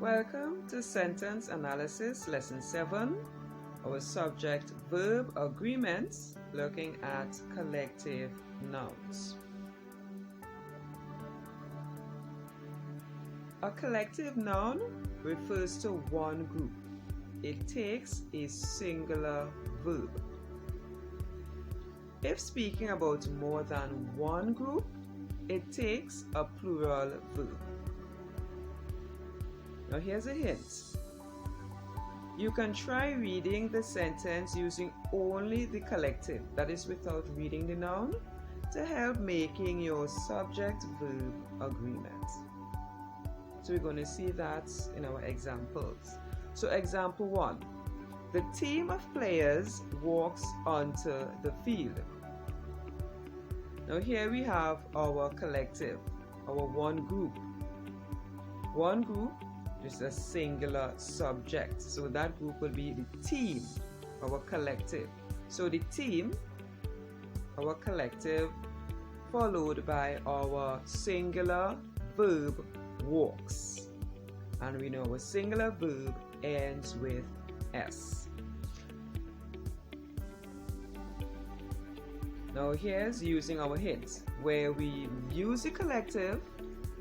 Welcome to Sentence Analysis Lesson 7, our subject Verb Agreements, looking at collective nouns. A collective noun refers to one group. It takes a singular verb. If speaking about more than one group, it takes a plural verb. Now here's a hint. You can try reading the sentence using only the collective, that is without reading the noun, to help making your subject-verb agreement. So we're going to see that in our examples. So example 1. The team of players walks onto the field. Now here we have our collective, our one group. One group is a singular subject. So that group will be the team, our collective. So the team, our collective, followed by our singular verb walks. And we know our singular verb ends with S. Now here's using our hints, where we use the collective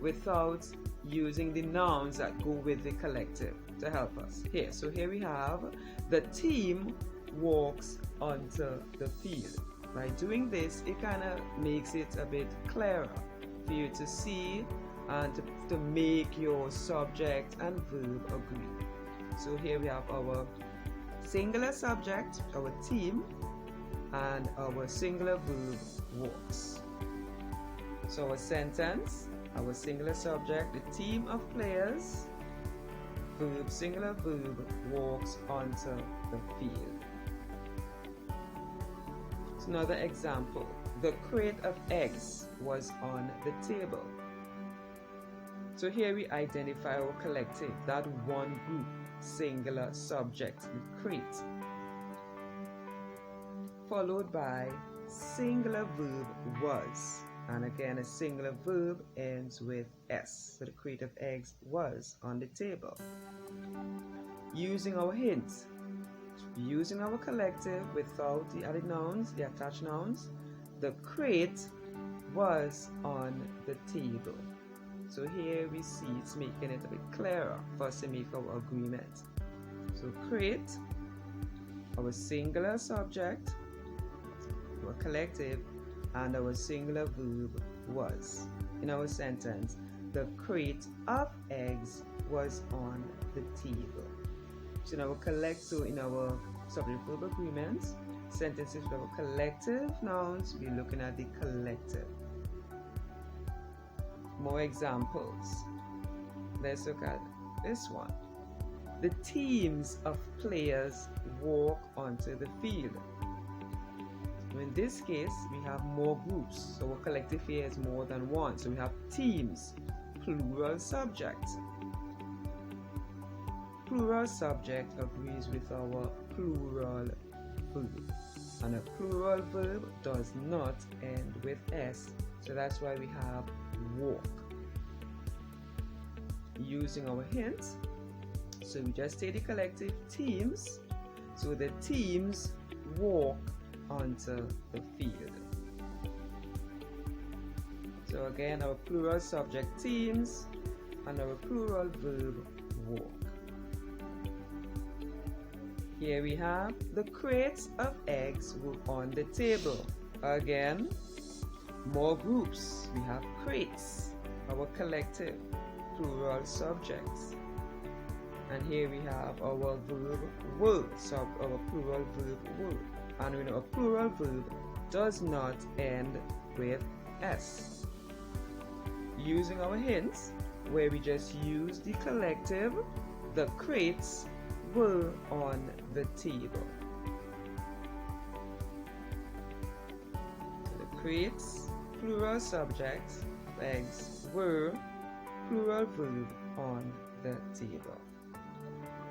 without using the nouns that go with the collective to help us. Here we have the team walks onto the field. By doing this, it kind of makes it a bit clearer for you to see and to make your subject and verb agree. So here we have our singular subject, our team, and our singular verb walks. So our sentence, our singular subject, the team of players, verb, singular verb, walks onto the field. So another example, the crate of eggs was on the table. So here we identify our collective, that one group, singular subject, the crate, followed by singular verb was. And again, a singular verb ends with S. So the crate of eggs was on the table. Using our hints, using our collective without the added nouns, the attached nouns, the crate was on the table. So here we see it's making it a bit clearer for us to make our agreement. So crate, our singular subject, our collective, and our singular verb was. In our sentence, the crate of eggs was on the table. So in our subject verb agreements, sentences with our collective nouns, we're looking at the collective. More examples. Let's look at this one. The teams of players walk onto the field. In this case, we have more groups. So our collective here is more than one. So we have teams, plural subject. Plural subject agrees with our plural verb. And a plural verb does not end with S. So that's why we have walk. Using our hints, so we just take the collective teams. So the teams walk onto the field. So again, our plural subject teams and our plural verb walk. Here we have the crates of eggs were on the table. Again, more groups. We have crates, our collective, plural subjects. And here we have our verb were, so our plural verb were. And we know a plural verb does not end with S. Using our hints, where we just use the collective, the crates were on the table. So the crates, plural subject, eggs were, plural verb on the table.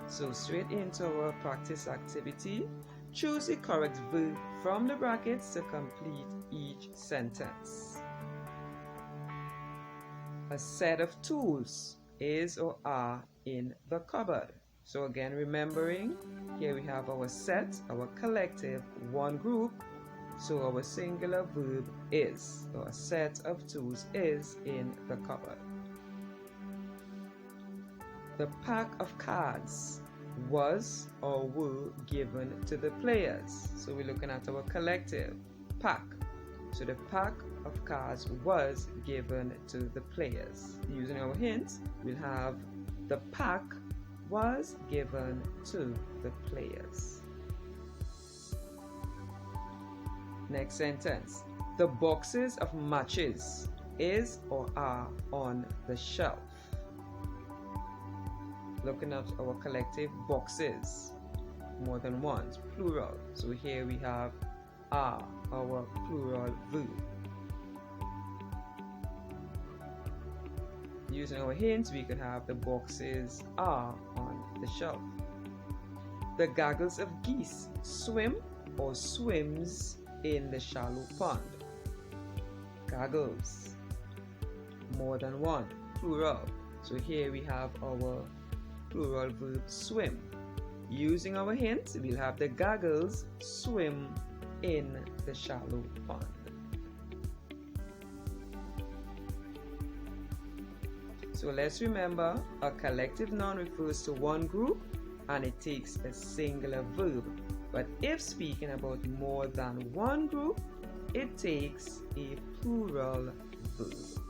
So straight into our practice activity. Choose the correct verb from the brackets to complete each sentence. A set of tools is or are in the cupboard. So again, remembering, here we have our set, our collective, one group. So our singular verb is, or a set of tools is in the cupboard. The pack of cards was or were given to the players. So we're looking at our collective, pack. So the pack of cards was given to the players. Using our hints, we'll have the pack was given to the players. Next sentence. The boxes of matches is or are on the shelf. Looking at our collective, boxes, more than one, plural. So here we have are, our plural verb. Using our hints, we could have the boxes are on the shelf. The goggles of geese swim or swims in the shallow pond. Goggles, more than one, plural. So here we have our plural verb swim. Using our hints, we'll have the goggles swim in the shallow pond. So let's remember, a collective noun refers to one group and it takes a singular verb. But if speaking about more than one group, it takes a plural verb.